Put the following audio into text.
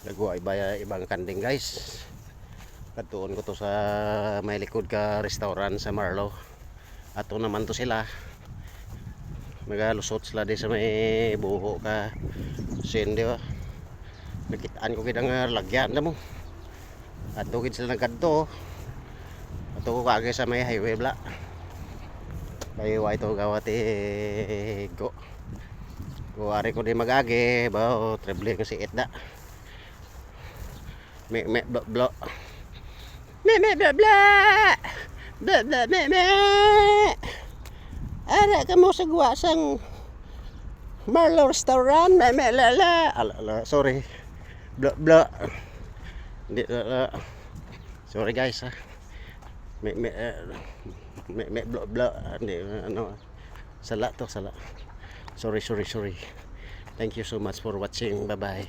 Nagawa ibang kanding guys. Katuon ko to sa may likod ka restaurant sa Marlo. Ato naman to sila. Nagalusot sila di sa may buho ka sin di ba. Nakitaan ko kidang lagyan na mo. Ato gid sila nagkadto. Ato ko kagay sa may highway bla. Kayo ito gawati go. Kuwari ko di magagi ba traveling si itda. Me bla bla. Me bla bla. Bla bla me. Ara ka mo sa guwasang Marlo restaurant me la la. Ala, sorry. Bla bla. Hindi sorry guys ha. Me bla bla. Hindi ano. Sala to sala. Sorry. Thank you so much for watching. Bye bye.